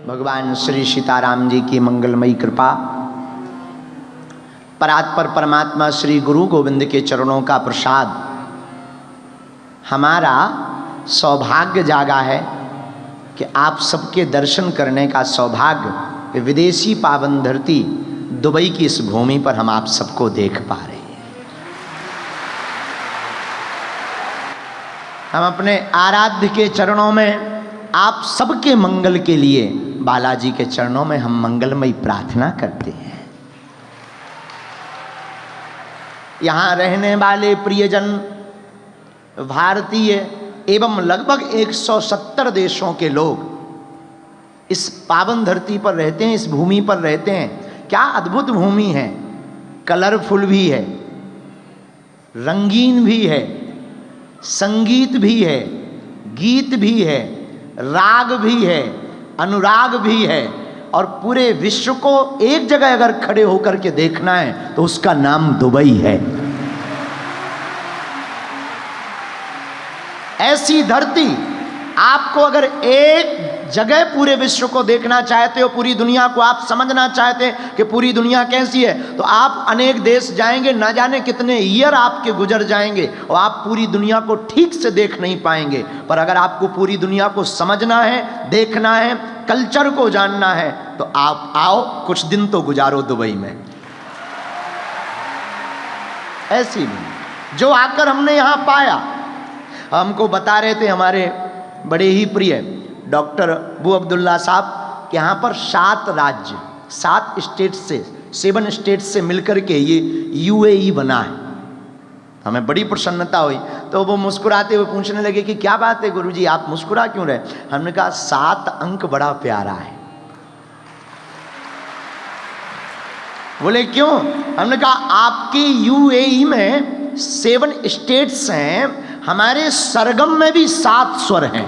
भगवान श्री सीताराम जी की मंगलमयी कृपा, परात्पर परमात्मा श्री गुरु गोविंद के चरणों का प्रसाद, हमारा सौभाग्य जागा है कि आप सबके दर्शन करने का सौभाग्य विदेशी पावन धरती दुबई की इस भूमि पर हम आप सबको देख पा रहे हैं। हम अपने आराध्य के चरणों में आप सबके मंगल के लिए बालाजी के चरणों में हम मंगलमयी प्रार्थना करते हैं। यहाँ रहने वाले प्रियजन भारतीय एवं लगभग 170 देशों के लोग इस पावन धरती पर रहते हैं, इस भूमि पर रहते हैं। क्या अद्भुत भूमि है, कलरफुल भी है, रंगीन भी है, संगीत भी है, गीत भी है, राग भी है, अनुराग भी है। और पूरे विश्व को एक जगह अगर खड़े होकर के देखना है तो उसका नाम दुबई है। ऐसी धरती आपको अगर एक जगह पूरे विश्व को देखना चाहते हो, पूरी दुनिया को आप समझना चाहते हैं कि पूरी दुनिया कैसी है, तो आप अनेक देश जाएंगे, ना जाने कितने ईयर आपके गुजर जाएंगे और आप पूरी दुनिया को ठीक से देख नहीं पाएंगे। पर अगर आपको पूरी दुनिया को समझना है, देखना है, कल्चर को जानना है, तो आप आओ, कुछ दिन तो गुजारो दुबई में। ऐसी भी जो आकर हमने यहाँ पाया, हमको बता रहे थे हमारे बड़े ही प्रिय डॉक्टर अबू अब्दुल्ला साहब कि यहाँ पर 7 राज्य, 7 स्टेट से, 7 स्टेट से मिलकर के ये यूएई बना है। हमें बड़ी प्रसन्नता हुई। तो वो मुस्कुराते हुए पूछने लगे कि क्या बात है गुरुजी, आप मुस्कुरा क्यों रहे? हमने कहा 7 अंक बड़ा प्यारा है। बोले क्यों? हमने कहा आपकी यूएई में 7 स्टेट्स हैं, हमारे सरगम में भी 7 स्वर हैं।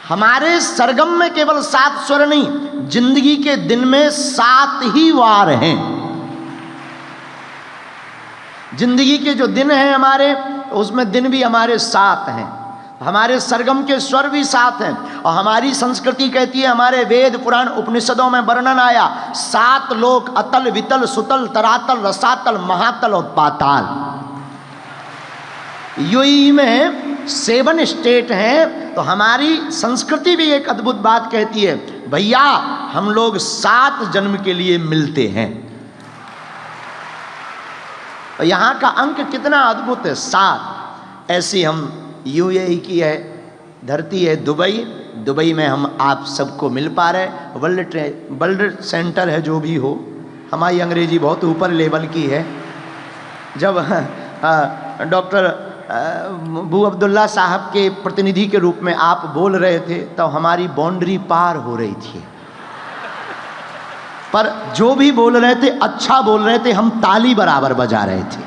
हमारे सरगम में केवल 7 स्वर नहीं, जिंदगी के दिन में 7 ही वार हैं। जिंदगी के जो दिन हैं हमारे, उसमें दिन भी हमारे 7 हैं। हमारे सरगम के स्वर भी 7 हैं। और हमारी संस्कृति कहती है, हमारे वेद पुराण उपनिषदों में वर्णन आया, 7 लोक, अतल वितल सुतल तरातल रसातल महातल और पाताल। यूएई में 7 स्टेट हैं। तो हमारी संस्कृति भी एक अद्भुत बात कहती है, भैया हम लोग 7 जन्म के लिए मिलते हैं। और यहाँ का अंक कितना अद्भुत है, 7। ऐसी हम यूएई की है धरती है दुबई। दुबई में हम आप सबको मिल पा रहे। वर्ल्ड सेंटर है जो भी हो, हमारी अंग्रेजी बहुत ऊपर लेवल की है। जब डॉक्टर अबू अब्दुल्ला साहब के प्रतिनिधि के रूप में आप बोल रहे थे तो हमारी बाउंड्री पार हो रही थी। पर जो भी बोल रहे थे अच्छा बोल रहे थे, हम ताली बराबर बजा रहे थे।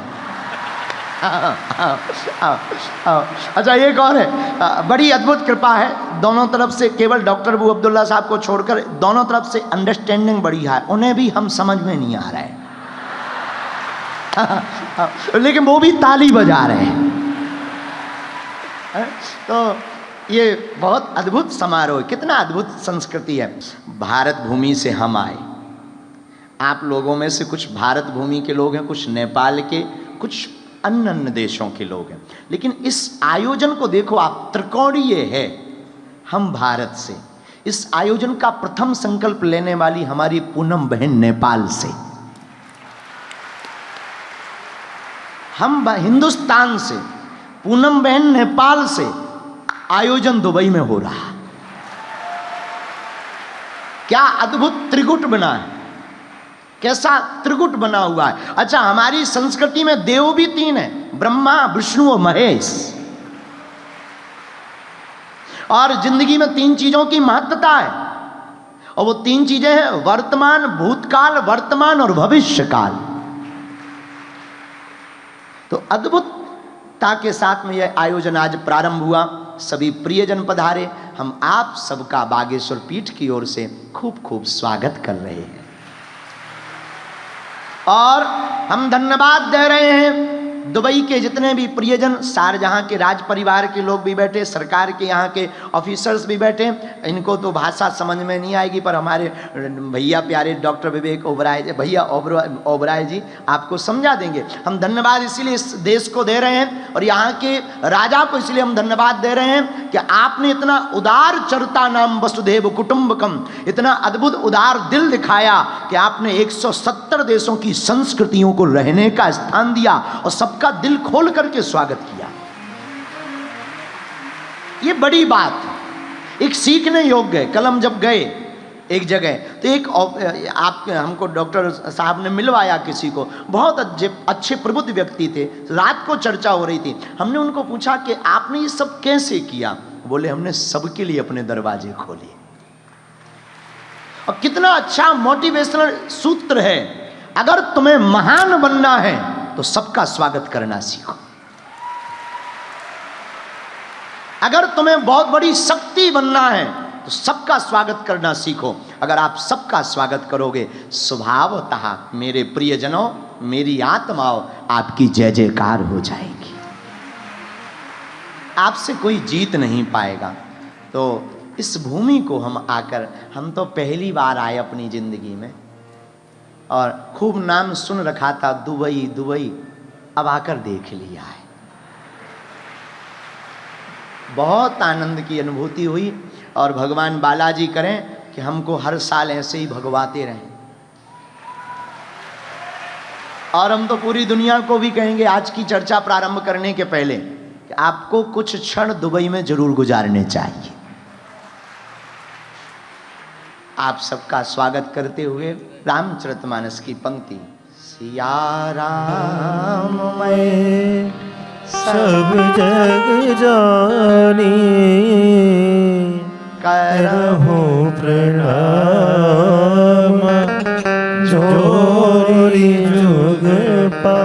अच्छा एक और है, बड़ी अद्भुत कृपा है, दोनों तरफ से केवल डॉक्टर अबू अब्दुल्ला साहब को छोड़कर दोनों तरफ से अंडरस्टैंडिंग बड़ी है। उन्हें भी हम समझ में नहीं आ रहा है लेकिन वो भी ताली बजा रहे हैं। तो ये बहुत अद्भुत समारोह, कितना अद्भुत संस्कृति है। भारत भूमि से हम आए, आप लोगों में से कुछ भारत भूमि के लोग हैं, कुछ नेपाल के, कुछ अन्य अन्य देशों के लोग हैं। लेकिन इस आयोजन को देखो आप, त्रिकोणीय है। हम भारत से, इस आयोजन का प्रथम संकल्प लेने वाली हमारी पूनम बहन नेपाल से, हम हिंदुस्तान से, पूनम बहन नेपाल से, आयोजन दुबई में हो रहा। क्या अद्भुत त्रिगुट बना है, कैसा त्रिगुट बना हुआ है। अच्छा हमारी संस्कृति में देव भी 3 हैं, ब्रह्मा विष्णु और महेश। और जिंदगी में 3 चीजों की महत्वता है, और वो 3 चीजें हैं वर्तमान, भूतकाल, वर्तमान और भविष्य काल। तो अद्भुतता के साथ में यह आयोजन आज प्रारंभ हुआ। सभी प्रियजन पधारे। हम आप सबका बागेश्वर पीठ की ओर से खूब खूब स्वागत कर रहे हैं और हम धन्यवाद दे रहे हैं दुबई के जितने भी प्रियजन, शारजहां के राज परिवार के लोग भी बैठे, सरकार के यहाँ के ऑफिसर्स भी बैठे। इनको तो भाषा समझ में नहीं आएगी, पर हमारे भैया प्यारे डॉक्टर विवेक ओबराय जी, भैया ओबराय जी आपको समझा देंगे। हम धन्यवाद इसीलिए इस देश को दे रहे हैं और यहाँ के राजा को इसलिए हम धन्यवाद दे रहे हैं कि आपने इतना उदार चरता नाम वसुधैव कुटुंबकम, इतना अद्भुत उदार दिल दिखाया कि आपने 170 देशों की संस्कृतियों को रहने का स्थान दिया और सबका दिल खोल करके स्वागत किया। ये बड़ी बात है, एक सीखने योग्य है। कल हम जब गए एक जगह तो एक आप हमको डॉक्टर साहब ने मिलवाया किसी को, बहुत अच्छे प्रबुद्ध व्यक्ति थे। रात को चर्चा हो रही थी, हमने उनको पूछा कि आपने ये सब कैसे किया? बोले हमने सबके लिए अपने दरवाजे खोले। और कितना अच्छा मोटिवेशनल सूत्र है, अगर तुम्हें महान बनना है तो सबका स्वागत करना सीखो। अगर तुम्हें बहुत बड़ी शक्ति बनना है तो सबका स्वागत करना सीखो। अगर आप सबका स्वागत करोगे, स्वभावतः मेरे प्रियजनों, मेरी आत्माओं, आपकी जय जयकार हो जाएगी। आपसे कोई जीत नहीं पाएगा। तो इस भूमि को हम आकर, हम तो पहली बार आए अपनी जिंदगी में और खूब नाम सुन रखा था दुबई दुबई, अब आकर देख लिया है। बहुत आनंद की अनुभूति हुई और भगवान बालाजी करें कि हमको हर साल ऐसे ही भगवाते रहें। और हम तो पूरी दुनिया को भी कहेंगे आज की चर्चा प्रारंभ करने के पहले कि आपको कुछ क्षण दुबई में जरूर गुजारने चाहिए। आप सबका स्वागत करते हुए रामचरितमानस की पंक्ति। सिया राम मैं सब जग जानी, करहूं प्रणाम, जोरी जुग पा